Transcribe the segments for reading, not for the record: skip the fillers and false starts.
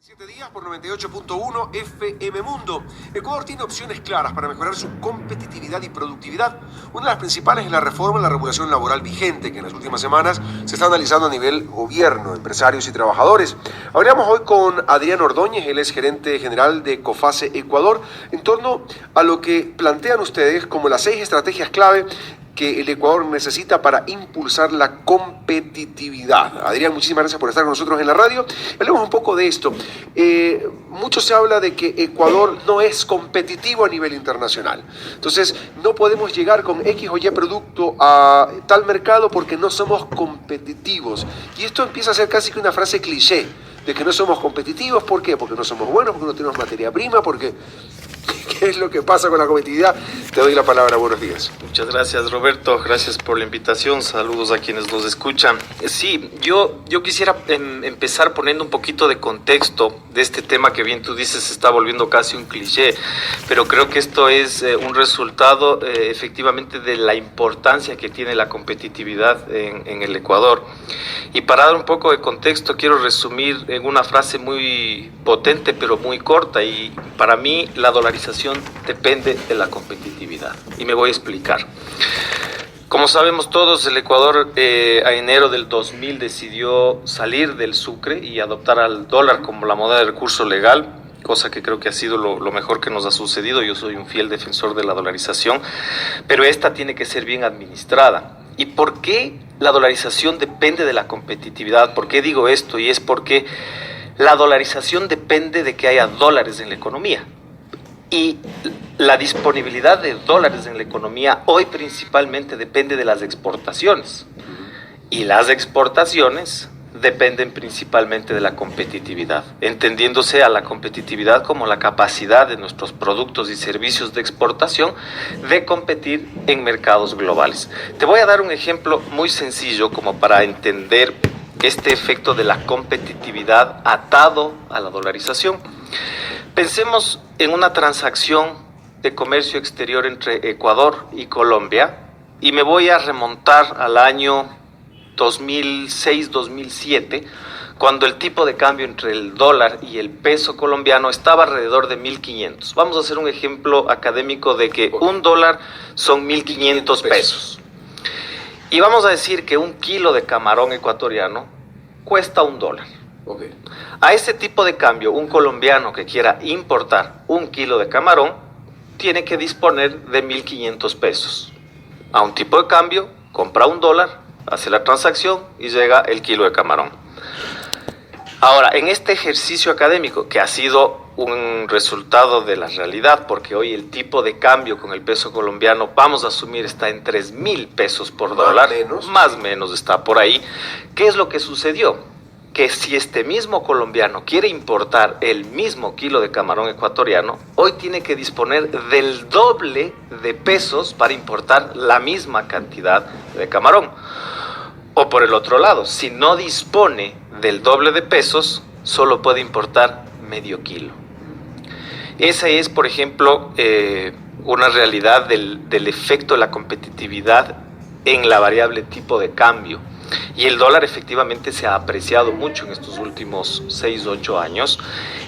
7 días por 98.1 FM Mundo. Ecuador tiene opciones claras para mejorar su competitividad y productividad. Una de las principales es la reforma en la regulación laboral vigente, que en las últimas semanas se está analizando a nivel gobierno, empresarios y trabajadores. Hablamos hoy con Adrián Ordóñez, él es gerente general de COFACE Ecuador, en torno a lo que plantean ustedes como las 6 estrategias clave que el Ecuador necesita para impulsar la competitividad. Adrián, muchísimas gracias por estar con nosotros en la radio. Hablemos un poco de esto. Mucho se habla de que Ecuador no es competitivo a nivel internacional. Entonces, no podemos llegar con X o Y producto a tal mercado porque no somos competitivos. Y esto empieza a ser casi que una frase cliché, de que no somos competitivos. ¿Por qué? Porque no somos buenos, porque no tenemos materia prima, porque... ¿Qué es lo que pasa con la competitividad? Te doy la palabra, buenos días. Muchas gracias, Roberto, gracias por la invitación, saludos a quienes nos escuchan. Sí, yo quisiera empezar poniendo un poquito de contexto de este tema que bien tú dices se está volviendo casi un cliché, pero creo que esto es un resultado efectivamente de la importancia que tiene la competitividad en el Ecuador. Y para dar un poco de contexto, quiero resumir en una frase muy potente pero muy corta, y para mí la dolarización depende de la competitividad, y me voy a explicar. Como sabemos todos, el Ecuador a enero del 2000 decidió salir del sucre y adoptar al dólar como la moneda de recurso legal, cosa que creo que ha sido lo mejor que nos ha sucedido. Yo soy un fiel defensor de la dolarización, pero esta tiene que ser bien administrada. ¿Y por qué la dolarización depende de la competitividad? ¿Por qué digo esto? Y es porque la dolarización depende de que haya dólares en la economía. Y la disponibilidad de dólares en la economía hoy principalmente depende de las exportaciones. Y las exportaciones dependen principalmente de la competitividad, entendiéndose a la competitividad como la capacidad de nuestros productos y servicios de exportación de competir en mercados globales. Te voy a dar un ejemplo muy sencillo como para entender este efecto de la competitividad atado a la dolarización. Pensemos en una transacción de comercio exterior entre Ecuador y Colombia, y me voy a remontar al año 2006-2007, cuando el tipo de cambio entre el dólar y el peso colombiano estaba alrededor de 1.500. Vamos a hacer un ejemplo académico de que un dólar son 1.500 pesos. Y vamos a decir que un kilo de camarón ecuatoriano cuesta $1. Okay. A ese tipo de cambio, un colombiano que quiera importar un kilo de camarón tiene que disponer de 1.500 pesos. A un tipo de cambio, compra $1, hace la transacción y llega el kilo de camarón. Ahora, en este ejercicio académico, que ha sido un resultado de la realidad, porque hoy el tipo de cambio con el peso colombiano, vamos a asumir, está en 3.000 pesos por dólar, más o menos está por ahí. ¿Qué es lo que sucedió? Que si este mismo colombiano quiere importar el mismo kilo de camarón ecuatoriano, hoy tiene que disponer del doble de pesos para importar la misma cantidad de camarón. O por el otro lado, si no dispone del doble de pesos, solo puede importar medio kilo. Esa es, por ejemplo, una realidad del efecto de la competitividad en la variable tipo de cambio. Y el dólar efectivamente se ha apreciado mucho en estos últimos 6-8 años,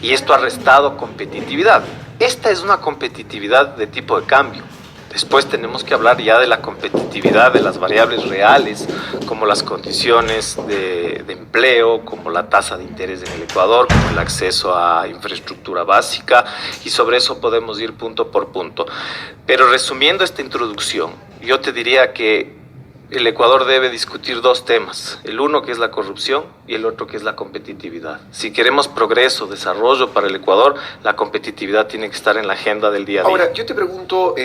y esto ha restado competitividad. Esta es una competitividad de tipo de cambio. Después tenemos que hablar ya de la competitividad de las variables reales, como las condiciones de empleo, como la tasa de interés en el Ecuador, como el acceso a infraestructura básica, y sobre eso podemos ir punto por punto. Pero resumiendo esta introducción, yo te diría que el Ecuador debe discutir 2 temas, el uno que es la corrupción y el otro que es la competitividad. Si queremos progreso, desarrollo para el Ecuador, la competitividad tiene que estar en la agenda del día a día. Ahora, yo te pregunto,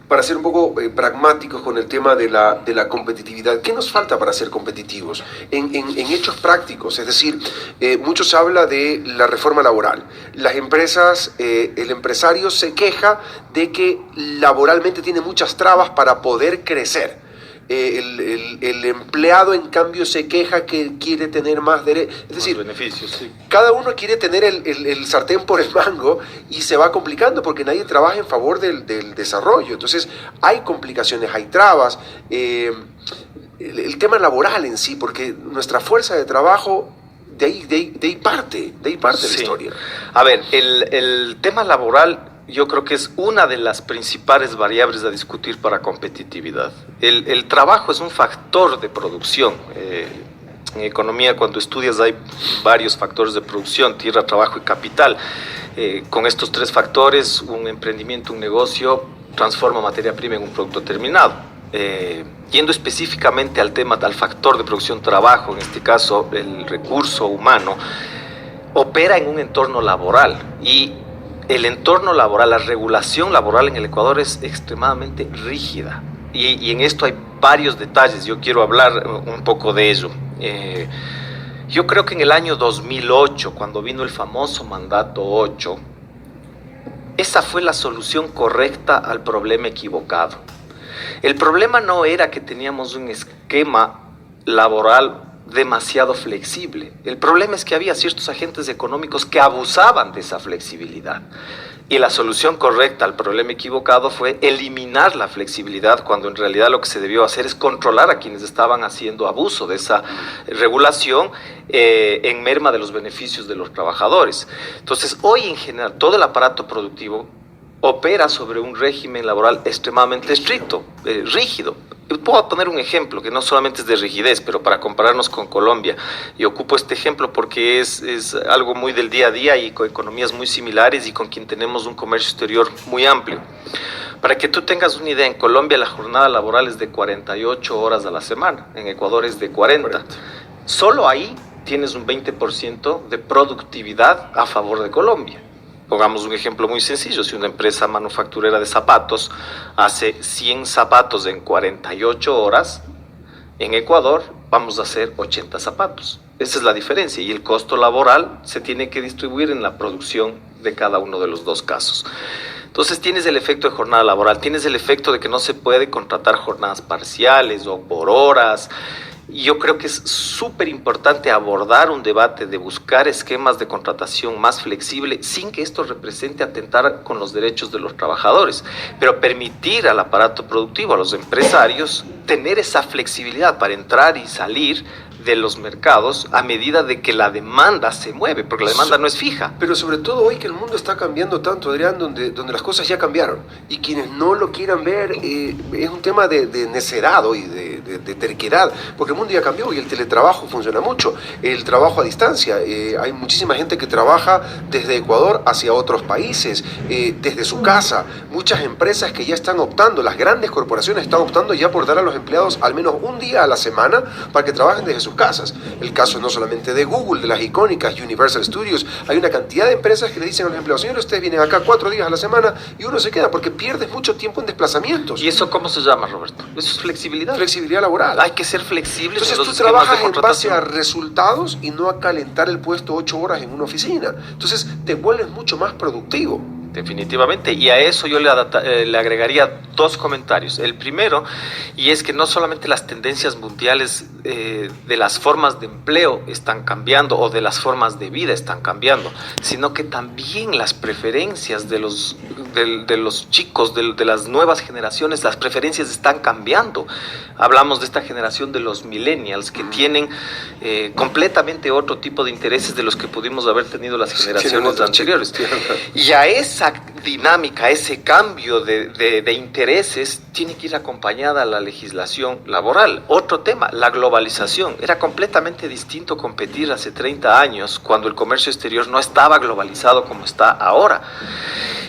para ser un poco pragmáticos con el tema de la competitividad, ¿qué nos falta para ser competitivos? En hechos prácticos, es decir, mucho se habla de la reforma laboral. Las empresas, el empresario se queja de que laboralmente tiene muchas trabas para poder crecer. El empleado, en cambio, se queja que quiere tener más derechos. Es decir, beneficios, sí. Cada uno quiere tener el sartén por el mango, y se va complicando porque nadie trabaja en favor del desarrollo. Entonces, hay complicaciones, hay trabas. El tema laboral en sí, porque nuestra fuerza de trabajo de ahí parte la Sí. historia. A ver, el tema laboral yo creo que es una de las principales variables a discutir para competitividad. El trabajo es un factor de producción. En economía, cuando estudias, hay varios factores de producción: tierra, trabajo y capital. Con estos tres factores, un emprendimiento, un negocio, transforma materia prima en un producto terminado. Yendo específicamente al tema, al factor de producción trabajo, en este caso el recurso humano, opera en un entorno laboral, y el entorno laboral, la regulación laboral en el Ecuador es extremadamente rígida, y en esto hay varios detalles. Yo quiero hablar un poco de ello. Yo creo que en el año 2008, cuando vino el famoso mandato 8, esa fue la solución correcta al problema equivocado. El problema no era que teníamos un esquema laboral demasiado flexible. El problema es que había ciertos agentes económicos que abusaban de esa flexibilidad. Y la solución correcta al problema equivocado fue eliminar la flexibilidad, cuando en realidad lo que se debió hacer es controlar a quienes estaban haciendo abuso de esa regulación en merma de los beneficios de los trabajadores. Entonces, hoy en general todo el aparato productivo opera sobre un régimen laboral extremadamente estricto, rígido. Puedo poner un ejemplo que no solamente es de rigidez, pero para compararnos con Colombia, y ocupo este ejemplo porque es algo muy del día a día y con economías muy similares y con quien tenemos un comercio exterior muy amplio. Para que tú tengas una idea, en Colombia la jornada laboral es de 48 horas a la semana, en Ecuador es de 40. Solo ahí tienes un 20% de productividad a favor de Colombia. Pongamos un ejemplo muy sencillo: si una empresa manufacturera de zapatos hace 100 zapatos en 48 horas, en Ecuador vamos a hacer 80 zapatos. Esa es la diferencia, y el costo laboral se tiene que distribuir en la producción de cada uno de los dos casos. Entonces tienes el efecto de jornada laboral, tienes el efecto de que no se puede contratar jornadas parciales o por horas. Y yo creo que es súper importante abordar un debate de buscar esquemas de contratación más flexible, sin que esto represente atentar con los derechos de los trabajadores, pero permitir al aparato productivo, a los empresarios, tener esa flexibilidad para entrar y salir de los mercados a medida de que la demanda se mueve, porque la demanda no es fija. Pero sobre todo hoy que el mundo está cambiando tanto, Adrián, donde las cosas ya cambiaron, y quienes no lo quieran ver, es un tema de necedad hoy, de terquedad, porque el mundo ya cambió y el teletrabajo funciona mucho, el trabajo a distancia, hay muchísima gente que trabaja desde Ecuador hacia otros países, desde su casa, muchas empresas que ya están optando, las grandes corporaciones están optando ya por dar a los empleados al menos un día a la semana para que trabajen desde sus casas. El caso no solamente de Google, de las icónicas Universal Studios, hay una cantidad de empresas que le dicen a los empleados: señores, ustedes vienen acá 4 días a la semana, y uno se queda porque pierdes mucho tiempo en desplazamientos. ¿Y eso cómo se llama, Roberto? Eso es flexibilidad. Flexibilidad laboral. Hay que ser flexibles. Entonces en los tú esquemas trabajas de en base contratación. a resultados y no a calentar el puesto 8 horas en una oficina. Entonces te vuelves mucho más productivo. Definitivamente, y a eso yo le agregaría dos comentarios. El primero, y es que no solamente las tendencias mundiales de las formas de empleo están cambiando, o de las formas de vida están cambiando, sino que también las preferencias de los chicos, de las nuevas generaciones, las preferencias están cambiando. Hablamos de esta generación de los millennials, que tienen completamente otro tipo de intereses de los que pudimos haber tenido las generaciones anteriores. Y a esa dinámica, ese cambio de intereses, tiene que ir acompañada a la legislación laboral. Otro tema, la globalización. Era completamente distinto competir hace 30 años, cuando el comercio exterior no estaba globalizado como está ahora.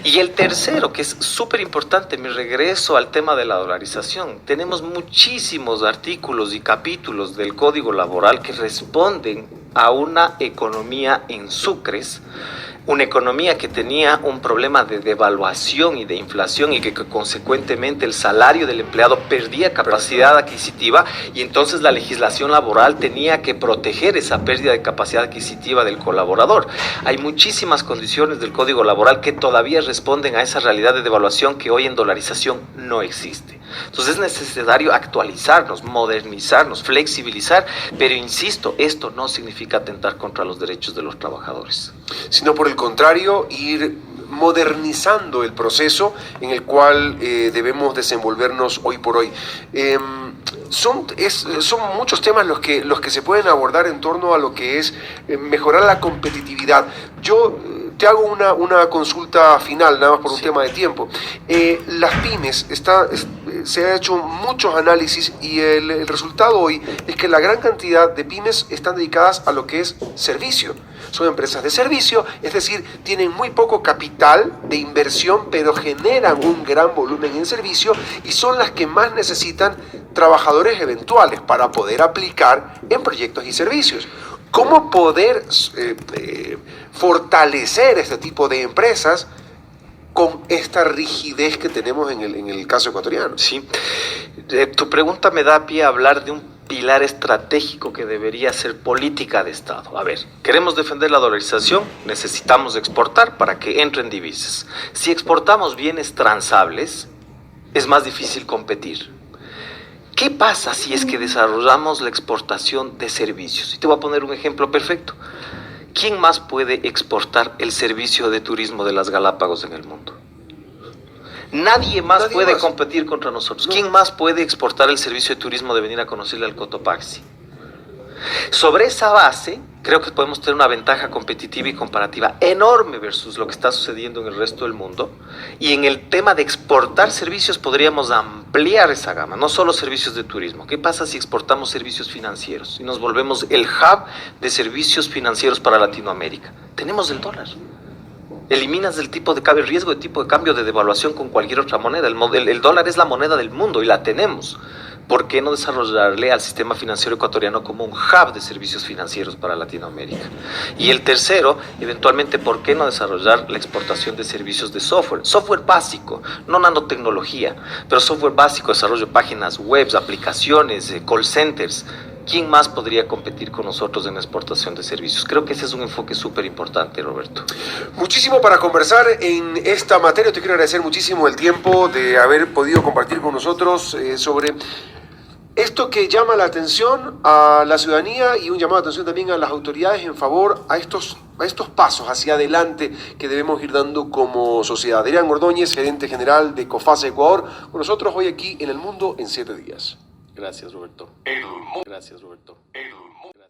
Y el tercero, que es súper importante, mi regreso al tema de la dolarización. Tenemos muchísimos artículos y capítulos del Código Laboral que responden a una economía en sucres, una economía que tenía un problema de devaluación y de inflación, y que consecuentemente el salario del empleado perdía capacidad adquisitiva, y entonces la legislación laboral tenía que proteger esa pérdida de capacidad adquisitiva del colaborador. Hay muchísimas condiciones del Código Laboral que todavía responden a esa realidad de devaluación que hoy en dolarización no existe. Entonces es necesario actualizarnos, modernizarnos, flexibilizar, pero insisto, esto no significa atentar contra los derechos de los trabajadores. Sino por el contrario, ir modernizando el proceso en el cual debemos desenvolvernos hoy por hoy. son muchos temas los que se pueden abordar en torno a lo que es mejorar la competitividad. Yo te hago una consulta final, nada más por un tema de tiempo. Las pymes, se ha hecho muchos análisis y el resultado hoy es que la gran cantidad de pymes están dedicadas a lo que es servicio. Son empresas de servicio, es decir, tienen muy poco capital de inversión, pero generan un gran volumen en servicio y son las que más necesitan trabajadores eventuales para poder aplicar en proyectos y servicios. ¿Cómo poder fortalecer este tipo de empresas con esta rigidez que tenemos en el caso ecuatoriano? Sí, tu pregunta me da pie a hablar de un pilar estratégico que debería ser política de Estado. A ver, queremos defender la dolarización, necesitamos exportar para que entren divisas. Si exportamos bienes transables, es más difícil competir. ¿Qué pasa si es que desarrollamos la exportación de servicios? Y te voy a poner un ejemplo perfecto. ¿Quién más puede exportar el servicio de turismo de las Galápagos en el mundo? Nadie más puede competir contra nosotros. ¿Quién más puede exportar el servicio de turismo de venir a conocerle al Cotopaxi? Sobre esa base, creo que podemos tener una ventaja competitiva y comparativa enorme versus lo que está sucediendo en el resto del mundo. Y en el tema de exportar servicios podríamos ampliar esa gama, no solo servicios de turismo. ¿Qué pasa si exportamos servicios financieros y nos volvemos el hub de servicios financieros para Latinoamérica? Tenemos el dólar. Eliminas el tipo de cambio, el riesgo de tipo de cambio de devaluación con cualquier otra moneda. El dólar es la moneda del mundo y la tenemos. ¿Por qué no desarrollarle al sistema financiero ecuatoriano como un hub de servicios financieros para Latinoamérica? Y el tercero, eventualmente, ¿por qué no desarrollar la exportación de servicios de software? Software básico, no nanotecnología, pero software básico, desarrollo de páginas web, aplicaciones, call centers. ¿Quién más podría competir con nosotros en la exportación de servicios? Creo que ese es un enfoque súper importante, Roberto. Muchísimo para conversar en esta materia. Te quiero agradecer muchísimo el tiempo de haber podido compartir con nosotros sobre esto que llama la atención a la ciudadanía y un llamado de atención también a las autoridades en favor a estos pasos hacia adelante que debemos ir dando como sociedad. Adrián Ordóñez, gerente general de COFACE Ecuador, con nosotros hoy aquí en El Mundo en 7 días. Gracias, Roberto. Gracias, Roberto.